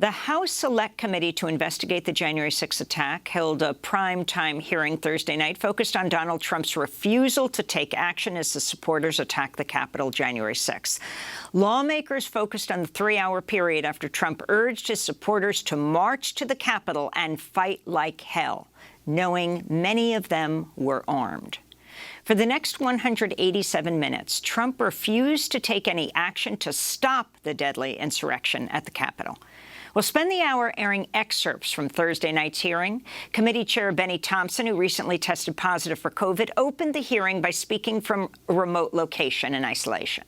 The House Select Committee to investigate the January 6 attack held a primetime hearing Thursday night focused on Donald Trump's refusal to take action as the supporters attacked the Capitol January 6. Lawmakers focused on the 3-hour period after Trump urged his supporters to march to the Capitol and fight like hell, knowing many of them were armed. For the next 187 minutes, Trump refused to take any action to stop the deadly insurrection at the Capitol. We'll spend the hour airing excerpts from Thursday night's hearing. Committee Chair Benny Thompson, who recently tested positive for COVID, opened the hearing by speaking from a remote location in isolation.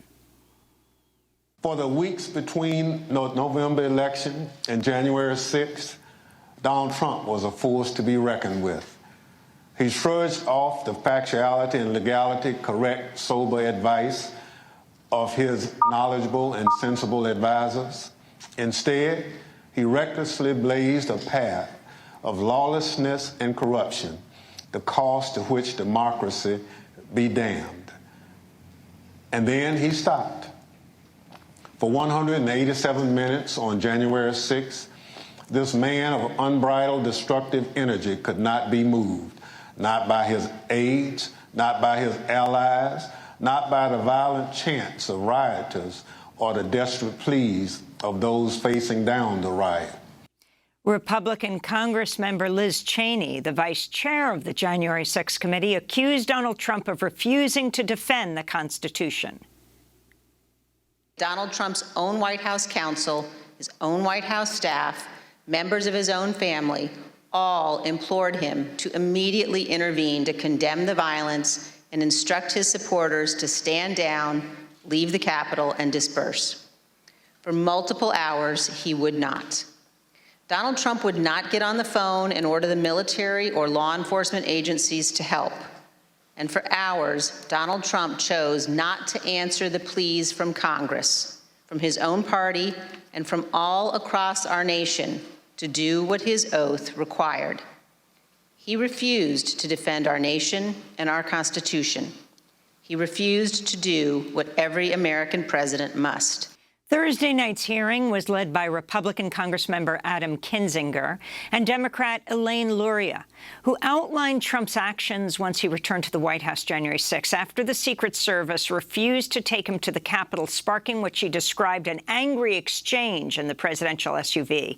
For the weeks between the November election and January 6th, Donald Trump was a force to be reckoned with. He shrugged off the factuality and legality, correct, sober advice of his knowledgeable and sensible advisors. Instead, he recklessly blazed a path of lawlessness and corruption, the cost to which democracy be damned. And then he stopped. For 187 minutes on January 6th, this man of unbridled destructive energy could not be moved, not by his aides, not by his allies, not by the violent chants of rioters or the desperate pleas of those facing down the riot. Republican Congressmember Liz Cheney, the vice chair of the January 6 committee, accused Donald Trump of refusing to defend the Constitution. Donald Trump's own White House counsel, his own White House staff, members of his own family, all implored him to immediately intervene to condemn the violence and instruct his supporters to stand down, leave the Capitol, and disperse. For multiple hours, he would not. Donald Trump would not get on the phone and order the military or law enforcement agencies to help. And for hours, Donald Trump chose not to answer the pleas from Congress, from his own party, and from all across our nation to do what his oath required. He refused to defend our nation and our Constitution. He refused to do what every American president must. Thursday night's hearing was led by Republican Congressmember Adam Kinzinger and Democrat Elaine Luria, who outlined Trump's actions once he returned to the White House January 6 after the Secret Service refused to take him to the Capitol, sparking what she described an angry exchange in the presidential SUV.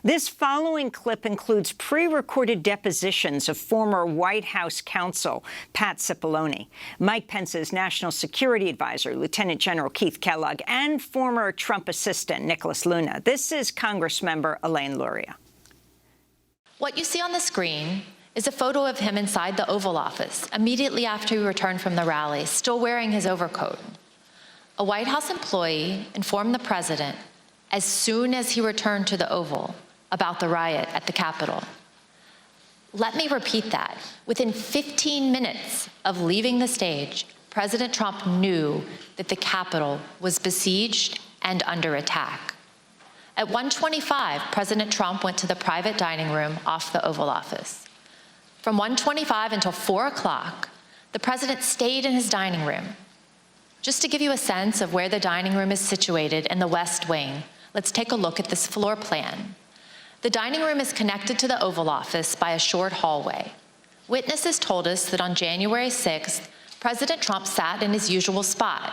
This following clip includes pre-recorded depositions of former White House counsel Pat Cipollone, Mike Pence's national security advisor, Lieutenant General Keith Kellogg, and former Trump assistant Nicholas Luna. This is Congressmember Elaine Luria. What you see on the screen is a photo of him inside the Oval Office immediately after he returned from the rally, still wearing his overcoat. A White House employee informed the president as soon as he returned to the Oval about the riot at the Capitol. Let me repeat that. Within 15 minutes of leaving the stage, President Trump knew that the Capitol was besieged and under attack. At 1:25, President Trump went to the private dining room off the Oval Office. From 1:25 until 4 o'clock, the president stayed in his dining room. Just to give you a sense of where the dining room is situated in the West Wing, let's take a look at this floor plan. The dining room is connected to the Oval Office by a short hallway. Witnesses told us that on January 6th, President Trump sat in his usual spot,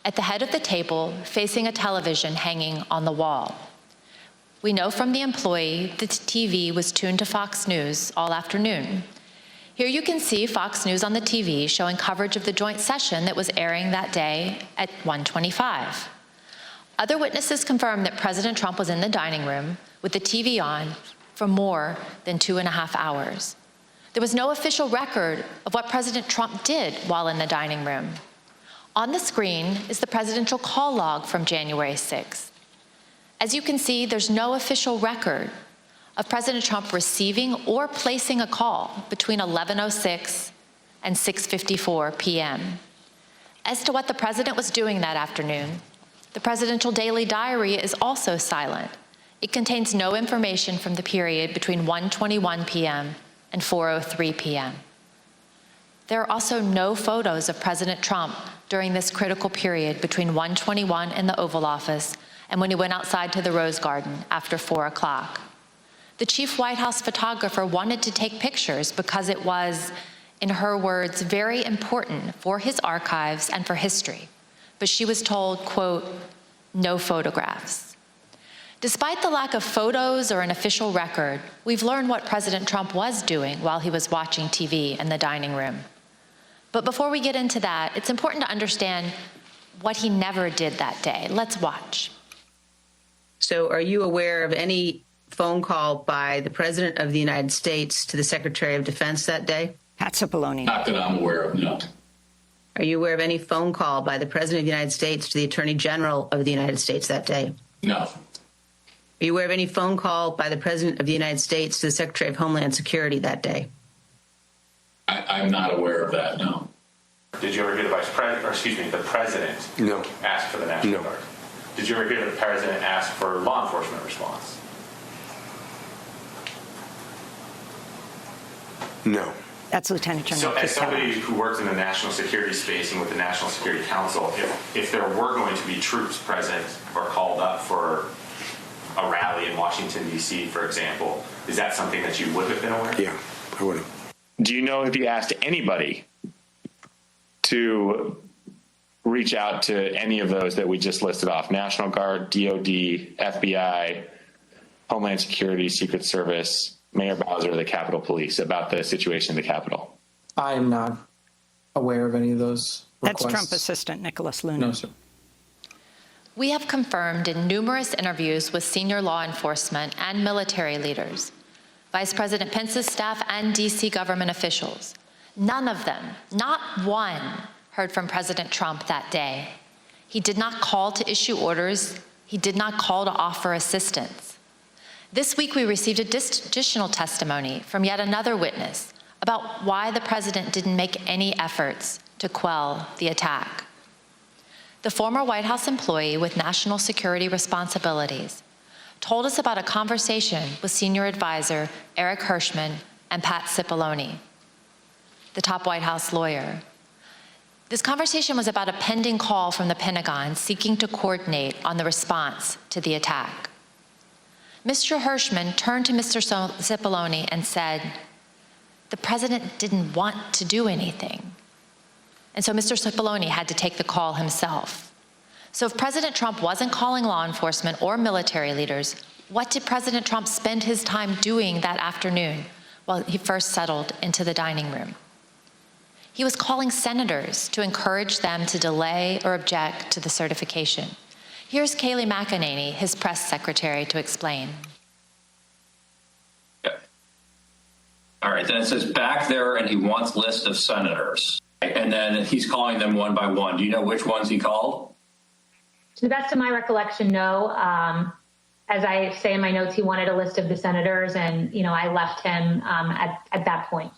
at the head of the table, facing a television hanging on the wall. We know from the employee that the TV was tuned to Fox News all afternoon. Here you can see Fox News on the TV showing coverage of the joint session that was airing that day at 1:25. Other witnesses confirmed that President Trump was in the dining room with the TV on for more than 2.5 hours. There was no official record of what President Trump did while in the dining room. On the screen is the presidential call log from January 6th. As you can see, there's no official record of President Trump receiving or placing a call between 11:06 and 6:54 p.m. As to what the president was doing that afternoon, the presidential daily diary is also silent. It contains no information from the period between 1:21 p.m. and 4:03 p.m. There are also no photos of President Trump during this critical period between 1:21 and the Oval Office and when he went outside to the Rose Garden after 4 o'clock. The chief White House photographer wanted to take pictures because it was, in her words, very important for his archives and for history. But she was told, quote, no photographs. Despite the lack of photos or an official record, we've learned what President Trump was doing while he was watching TV in the dining room. But before we get into that, it's important to understand what he never did that day. Let's watch. So are you aware of any phone call by the President of the United States to the Secretary of Defense that day? Pat Cipollone. Not that I'm aware of, no. Are you aware of any phone call by the President of the United States to the Attorney General of the United States that day? No. Are you aware of any phone call by the President of the United States to the Secretary of Homeland Security that day? I'm not aware of that, no. Did you ever hear the President No. ask for the National No. Guard? Did you ever hear the President ask for law enforcement response? No. That's Lieutenant General So as Keith Kellogg. somebody who worked in the national security space and with the National Security Council, if there were going to be troops present or called up for a rally in Washington, D.C., for example, is that something that you would have been aware of? Yeah, I would have. Do you know if he asked anybody to reach out to any of those that we just listed off? National Guard, DOD, FBI, Homeland Security, Secret Service, Mayor Bowser, the Capitol Police, about the situation in the Capitol? I am not aware of any of those requests. That's Trump Assistant Nicholas Luna. No, sir. We have confirmed in numerous interviews with senior law enforcement and military leaders, Vice President Pence's staff and D.C. government officials. None of them, not one, heard from President Trump that day. He did not call to issue orders. He did not call to offer assistance. This week, we received additional testimony from yet another witness about why the president didn't make any efforts to quell the attack. The former White House employee with national security responsibilities told us about a conversation with senior advisor Eric Hirschman and Pat Cipollone, the top White House lawyer. This conversation was about a pending call from the Pentagon seeking to coordinate on the response to the attack. Mr. Hirschman turned to Mr. Cipollone and said, the president didn't want to do anything. And so Mr. Cipollone had to take the call himself. So if President Trump wasn't calling law enforcement or military leaders, what did President Trump spend his time doing that afternoon while he first settled into the dining room? He was calling senators to encourage them to delay or object to the certification. Here's Kayleigh McEnany, his press secretary, to explain. Okay. All right, then it says back there, and he wants a list of senators. And then he's calling them one by one. Do you know which ones he called? To the best of my recollection, no. As I say in my notes, he wanted a list of the senators, and I left him at that point.